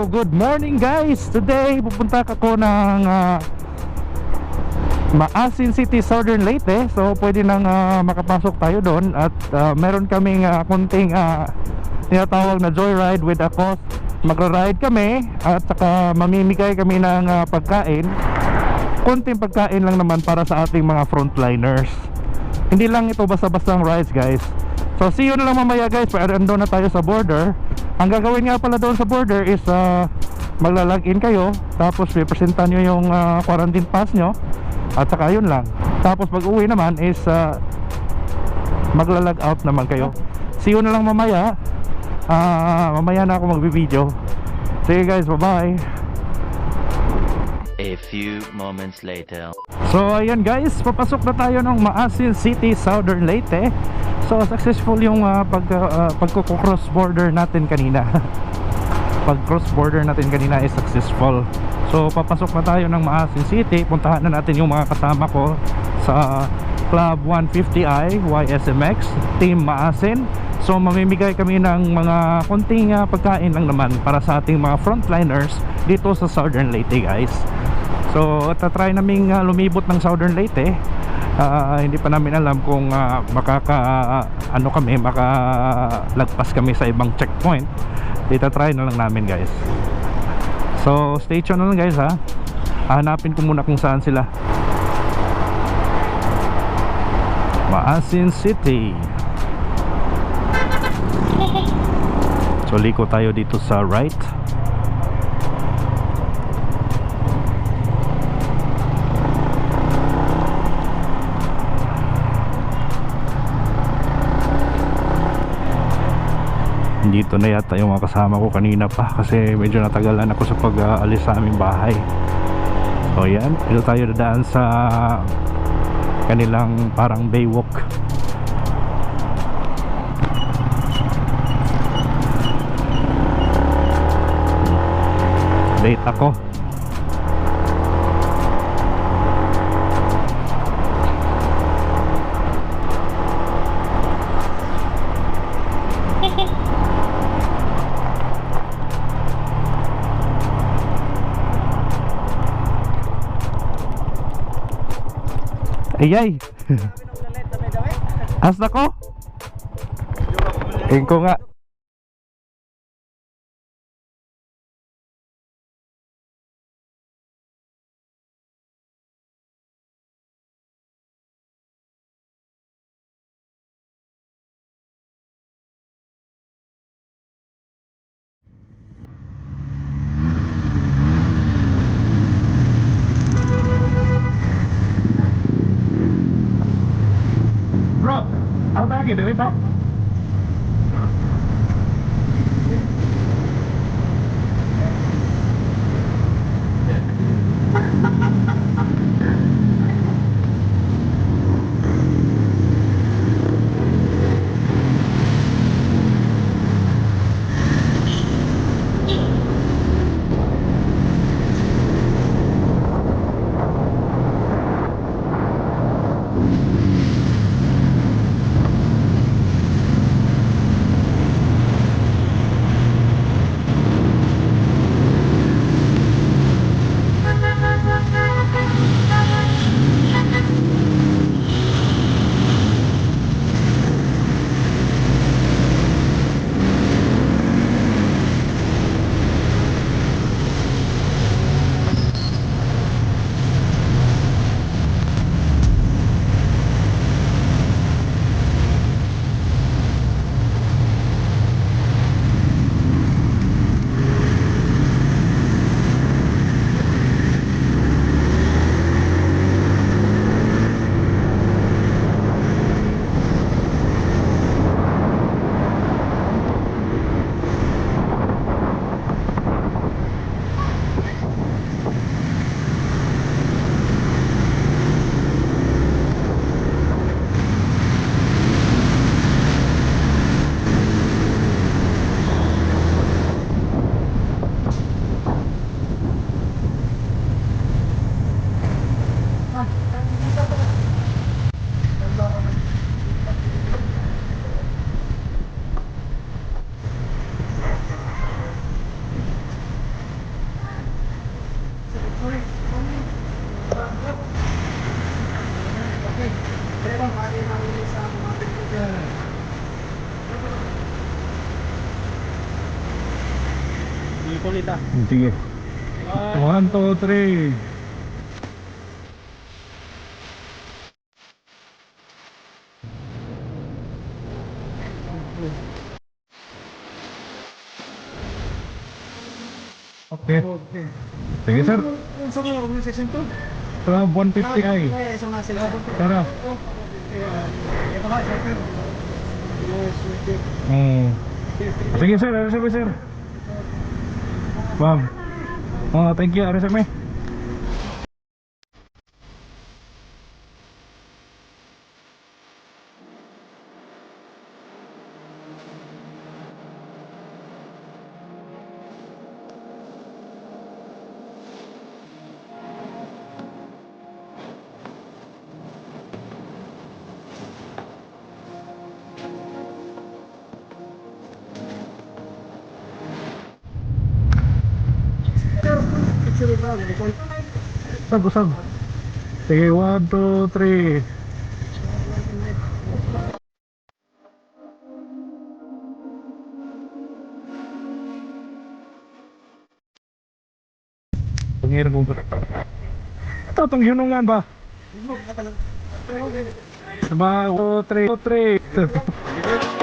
good morning guys. Today pupunta ako ng Maasin City, Southern Leyte. So pwede nang makapasok tayo doon. At meron kaming konting tinatawag na joyride with a cost. Magra-ride kami at saka mamimigay kami ng pagkain. Konting pagkain lang naman para sa ating mga frontliners. Hindi lang ito basta-bastang rides guys. So see you na lang mamaya guys. Andun na tayo sa border. Ang gagawin nga pala doon sa border is magla-login kayo. Tapos representan nyo yung quarantine pass nyo. At saka yun lang. Tapos pag uwi naman is magla-log out naman kayo. See you na lang mamaya. Mamaya na ako magbibideo. Sige guys, bye bye. A few moments later. So ayan guys, papasok na tayo ng Maasin City, Southern Leyte. So successful yung pagko-cross border natin kanina. Pag cross border natin kanina is successful. So papasok na tayo ng Maasin City. Puntahan na natin yung mga kasama ko sa Club 150i YSMX Team Maasin. So mamimigay kami ng mga konting pagkain lang naman para sa ating mga frontliners dito sa Southern Leyte guys. So tatry naming lumibot ng Southern Leyte. Hindi pa namin alam kung makalagpas kami sa ibang checkpoint. Try na lang namin guys. So stay tuned na lang guys ha. Hanapin ko muna kung saan sila. Maasin City. So liko tayo dito sa right. Dito na yata yung mga kasama ko kanina pa kasi medyo natagalan ako sa pag-alis sa aming bahay. So yan, dito tayo dadaan sa kanilang parang baywalk. Late ako. Ayay. Hasta ko. Ko nga. Bro, ako lagi, di ba? Solid ah. Sige. 1, 2, 3. Okay. Sige sir. Sa mga organization to? 150 ay. Sa mga sila. Tara. Ito ba, sir? Yes, okay. Sige sir, sige sir. Ma'am. Oh, thank you. Sir, may. Picture ba? Sab. Sige, 1, 2, 3. Pangir ko ba? Ito, itong hinungan ba? Diba, 2, 3, 2, 3.